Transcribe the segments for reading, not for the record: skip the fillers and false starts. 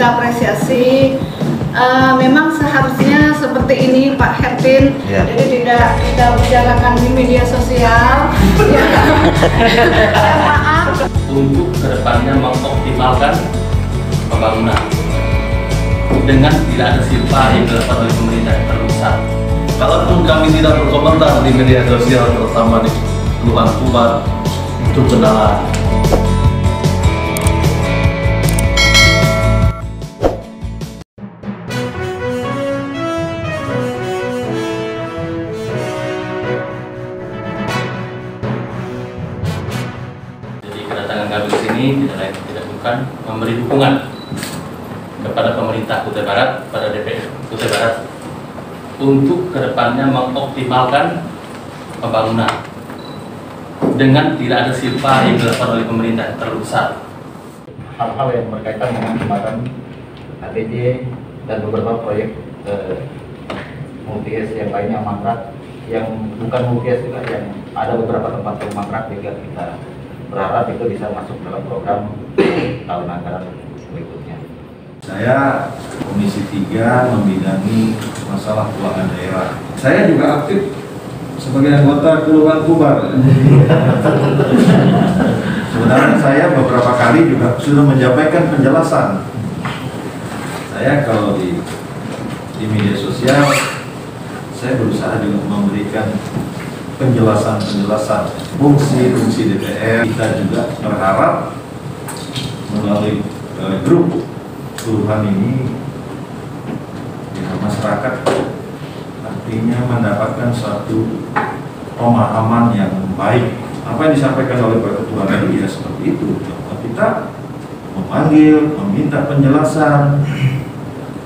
kita apresiasi. Memang seharusnya seperti ini Pak Hertin, jadi tidak kita bicarakan di media sosial. Maaf. Untuk kedepannya mengoptimalkan pembangunan dengan tidak ada silpa yang dilakukan oleh pemerintah yang terbesar. Kalaupun kami tidak berkomentar di media sosial terutama di keluhan Kubar, itu benar. Jadi kedatangan kami ke sini tidak lain tidak bukan memberi dukungan kepada pemerintah Kutai Barat, pada DPR Kutai Barat untuk kedepannya mengoptimalkan pembangunan dengan tidak ada silpa yang dilakukan oleh pemerintah yang terbesar. Hal-hal yang berkaitan dengan jembatan ATJ dan beberapa proyek multi-es yang lainnya mangkrak, yang bukan multi-es juga, yang ada beberapa tempat yang mangkrak, juga kita berharap itu bisa masuk dalam program tahun anggaran berikutnya. Saya Komisi 3 membidangi masalah keuangan daerah. Saya juga aktif sebagai anggota Kelurahan Kubar. Sebenarnya saya beberapa kali juga sudah menyampaikan penjelasan. Saya kalau di media sosial, saya berusaha juga memberikan penjelasan fungsi DPR. Kita juga berharap melalui grup kelurahan ini ya, masyarakat artinya mendapatkan suatu pemahaman yang baik. Apa yang disampaikan oleh Pak Ketua tadi ya seperti itu. Kita memanggil, meminta penjelasan,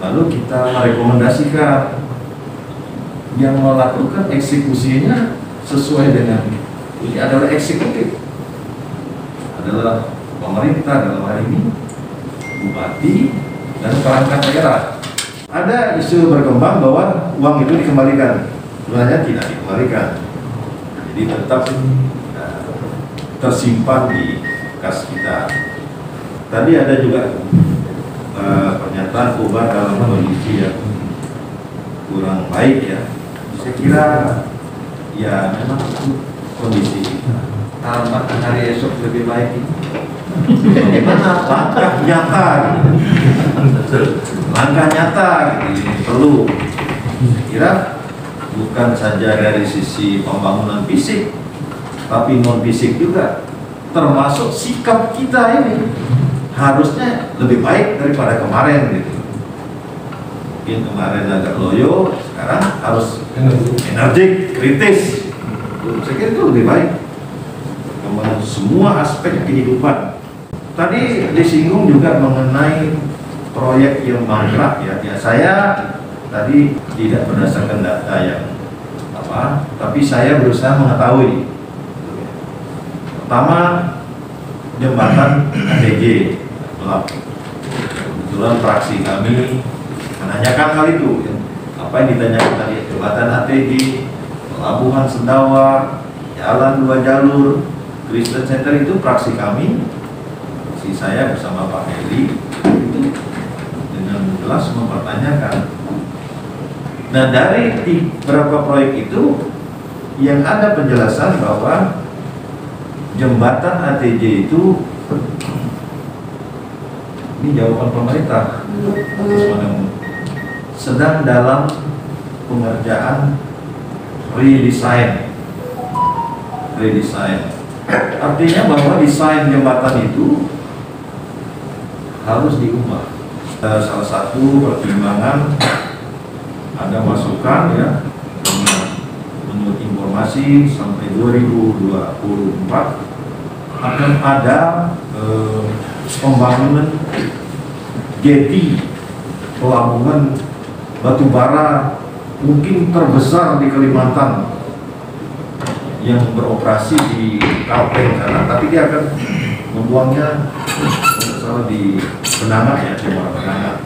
lalu kita merekomendasikan yang melakukan eksekusinya sesuai dengan ini adalah eksekutif, adalah pemerintah dalam hal ini, bupati dan perangkat daerah. Ada isu berkembang bahwa uang itu dikembalikan, sebenarnya tidak dikembalikan, jadi tetap tersimpan di kas kita. Tadi ada juga pernyataan Kubar dalam kondisi yang kurang baik ya. Saya kira ya memang itu kondisi kita. Harapan hari esok lebih baik ini. Bagaimana langkah nyata gitu. Langkah nyata gitu ini perlu. Saya kira bukan saja dari sisi pembangunan fisik, tapi non fisik juga, termasuk sikap kita ini harusnya lebih baik daripada kemarin gitu. Mungkin kemarin agak loyo, sekarang harus energik, kritis. Saya kira itu lebih baik. Kemudian semua aspek kehidupan. Tadi disinggung juga mengenai proyek yang mangkrak ya. Saya tadi tidak berdasarkan data yang apa, tapi saya berusaha mengetahui. Pertama, jembatan ATJ. Kebetulan fraksi kami menanyakan hal itu. Apa yang ditanyakan tadi? Jembatan ATJ, Pelabuhan Sendawar, jalan 2 jalur, Kristen Center itu fraksi kami. Si saya bersama Pak Heli itu dengan jelas mempertanyakan. Nah dari beberapa proyek itu yang ada penjelasan bahwa jembatan ATJ itu, ini jawaban pemerintah, sedang dalam pengerjaan redesign. Artinya bahwa desain jembatan itu harus diubah. Salah satu pertimbangan ada masukan ya, menurut informasi sampai 2024 akan ada pembangunan jeti pelabuhan batubara mungkin terbesar di Kalimantan yang beroperasi di Kalteng sana, tapi dia akan membuangnya salah di Penangan ya, di Muara Penangan.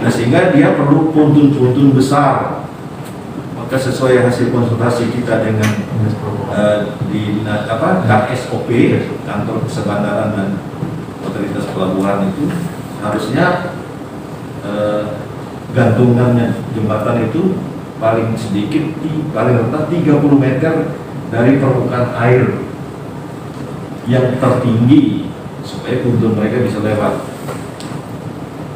Nah sehingga dia perlu pontun-pontun besar. Maka sesuai hasil konsultasi kita dengan di KSOP, Kantor Kesebandaran dan Otoritas Pelabuhan itu, harusnya gantungannya jembatan itu paling sedikit, paling rendah 30 meter dari permukaan air yang tertinggi supaya buntut mereka bisa lewat.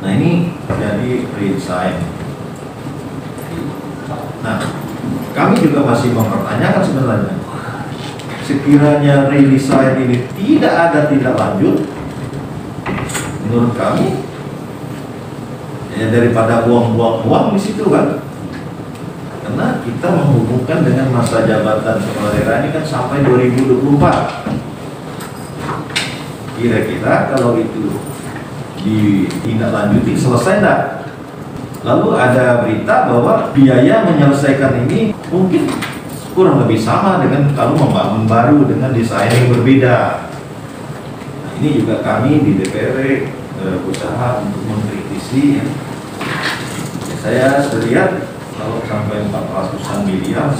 Nah ini jadi redesign. Nah kami juga masih mempertanyakan sebenarnya, sekiranya redesign ini tidak ada tindak lanjut, menurut kami ya daripada buang-buang uang di situ kan, karena kita menghubungkan dengan masa jabatan kepala daerah ini kan sampai 2024. Kira-kira kalau itu ditindaklanjuti selesai enggak? Lalu ada berita bahwa biaya menyelesaikan ini mungkin kurang lebih sama dengan kalau membangun baru dengan desain yang berbeda. Nah, ini juga kami di DPR berusaha untuk mengkritisi. Ya, saya lihat kalau sampai 400-an miliar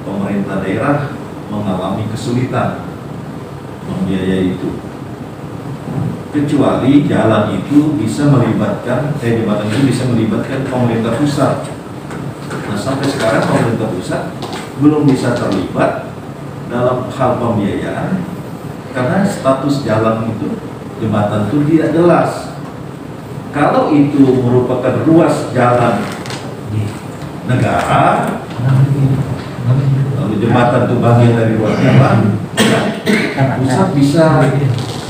pemerintah daerah mengalami kesulitan membiayai itu. Kecuali jalan itu bisa melibatkan, jembatan itu bisa melibatkan pemerintah pusat. Nah sampai sekarang pemerintah pusat belum bisa terlibat dalam hal pembiayaan karena status jalan itu, jembatan itu tidak jelas. Kalau itu merupakan ruas jalan negara, lalu jembatan itu bagian dari ruas jalan, pusat bisa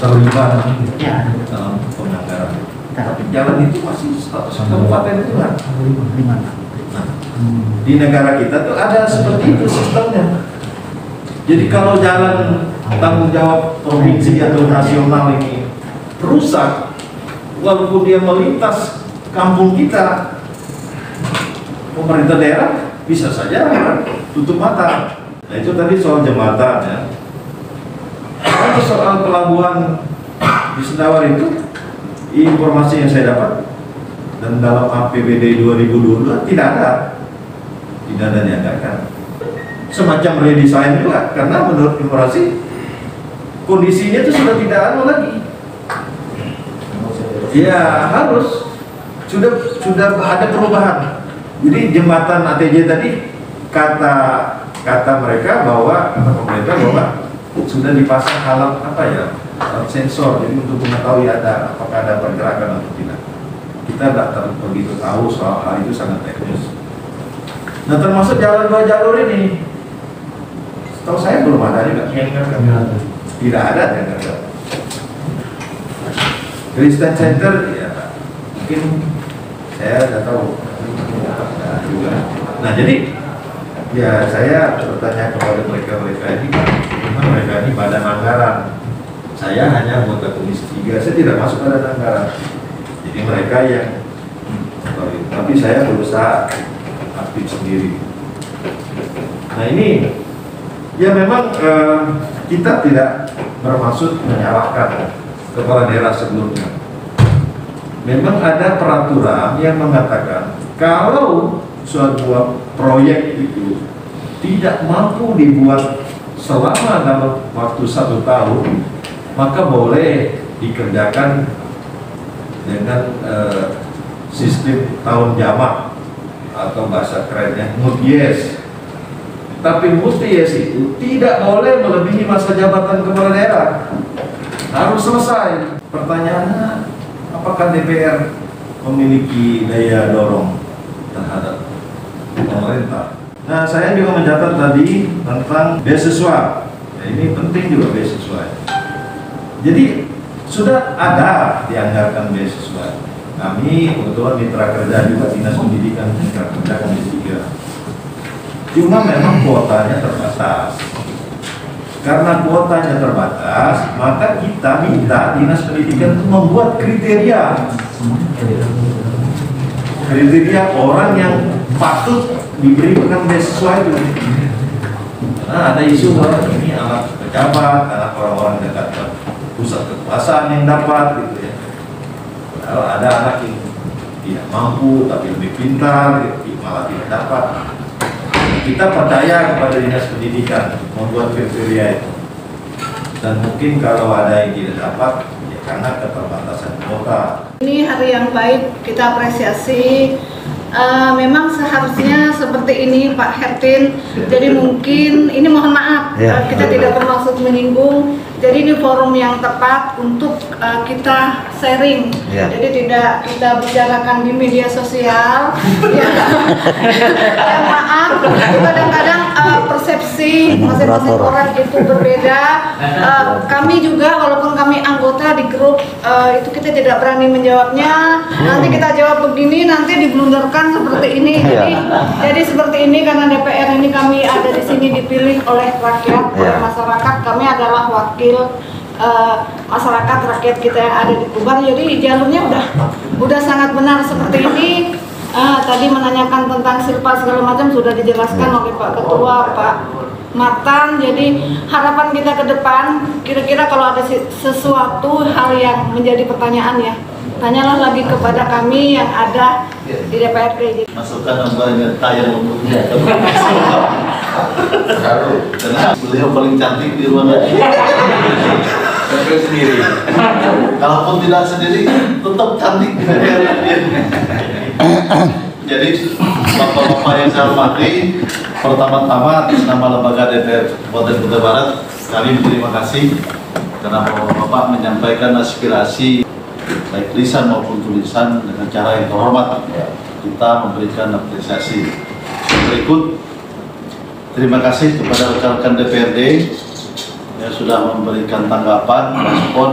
terlibat dalam penganggaran. Tapi jalan itu masih status kabupaten itu kan. Nah, di negara kita tuh ada seperti itu sistemnya. Jadi kalau jalan tanggung jawab provinsi atau nasional ini rusak, walaupun dia melintas kampung kita, pemerintah daerah bisa saja tutup mata. Nah itu tadi soal jembatan ya. Kalau soal pelabuhan di Sendawar itu, informasi yang saya dapat dan dalam APBD 2022 tidak ada dianggarkan. Semacam redesign juga, karena menurut informasi kondisinya itu sudah tidak ada lagi. Ya harus sudah ada perubahan. Jadi jembatan ATJ tadi kata mereka bahwa pemerintah bahwa sudah dipasang alat sensor, jadi untuk mengetahui apakah ada pergerakan atau tidak. Kita tidak begitu tahu soal hal itu, sangat teknis. Nah termasuk jalan 2 jalur ini, setahu saya belum ada juga. Tidak ada yang ada. Kristen Center ya mungkin saya tidak tahu. Nah jadi ya saya bertanya kepada mereka ini, mereka ini badan anggaran. Saya hanya anggota Komisi 3, saya tidak masuk badan anggaran. Jadi mereka yang tapi saya berusaha aktif sendiri. Nah ini ya memang kita tidak bermaksud menyalahkan kepala daerah sebelumnya. Memang ada peraturan yang mengatakan kalau suatu proyek itu tidak mampu dibuat selama dalam waktu 1 tahun, maka boleh dikerjakan dengan sistem tahun jamak atau bahasa kerennya multi-yes. Tapi multi-yes itu tidak boleh melebihi masa jabatan kepala daerah, harus selesai. Pertanyaannya, apakah DPR memiliki daya dorong terhadap pemerintah? Nah, saya juga mencatat tadi tentang beasiswa. Ya, ini penting juga beasiswa. Jadi sudah ada dianggarkan beasiswa. Kami kebetulan mitra kerja juga Dinas Pendidikan Mitra Kerja Komisi 3. Cuma memang kuotanya terbatas. Karena kuotanya terbatas, maka kita minta Dinas Pendidikan untuk membuat kriteria orang yang patut diberikan beasiswa itu. Karena ada isu bahwa ini anak pejabat, anak orang-orang dekat pusat kekuasaan yang dapat gitu ya. Kalau ada anak yang tidak mampu tapi lebih pintar, malah tidak dapat. Kita percaya kepada Dinas Pendidikan membuat kriteria itu. Dan mungkin kalau ada yang tidak dapat, ya karena keterbatasan kuota. Ini hari yang baik, kita apresiasi. Memang seharusnya seperti ini Pak Hertin. Jadi mungkin ini mohon maaf, kita tidak bermaksud menyinggung. Jadi ini forum yang tepat untuk kita sharing. Jadi tidak kita bicarakan di media sosial. Ya maaf, kadang-kadang persepsi masing-masing orang itu berbeda. Kami juga walaupun kami anggota di grup itu kita tidak berani menjawabnya. Nanti kita jawab begini, nanti diblunderkan seperti ini. Jadi seperti ini karena DPR ini kami ada di sini dipilih oleh rakyat, oleh masyarakat. Kami adalah wakil masyarakat rakyat kita yang ada di Tuban. Jadi jalurnya udah sangat benar seperti ini. Tadi menanyakan tentang silpa segala macam sudah dijelaskan oleh Pak Ketua, Pak Matan. Jadi harapan kita ke depan, kira-kira kalau ada sesuatu hal yang menjadi pertanyaan ya, tanyalah lagi kepada kami yang ada di DPRD. Masukkan namanya tayang umumnya. Karena beliau paling cantik di ruangan ini. Sendiri. Kalaupun tidak sendiri, tetap cantik. Jadi bapak-bapak yang saya hormati, pertama-tama atas nama lembaga DPR Kabupaten Kutai Barat, kami berterima kasih karena bapak-bapak menyampaikan aspirasi baik lisan maupun tulisan dengan cara yang terhormat. Kita memberikan apresiasi. Berikut, terima kasih kepada rekan-rekan DPRD yang sudah memberikan tanggapan, respon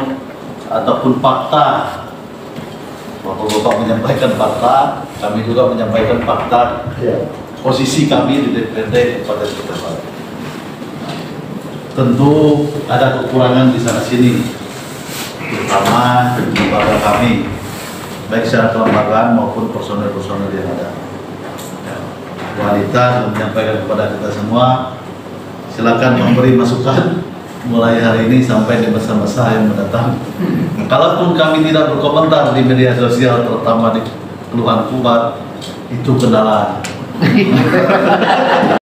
ataupun fakta. Bapak-bapak menyampaikan fakta, kami juga menyampaikan fakta posisi kami di DPRD Kabupaten Kutai Barat. Tentu ada kekurangan di sana sini, terutama lembaga kami, baik secara kelembagaan maupun personel-personel yang ada. Wanita menyampaikan kepada kita semua, silakan memberi masukan mulai hari ini sampai di masa-masa yang mendatang. Kalaupun kami tidak berkomentar di media sosial, terutama di keluhan Kubat, itu kendala.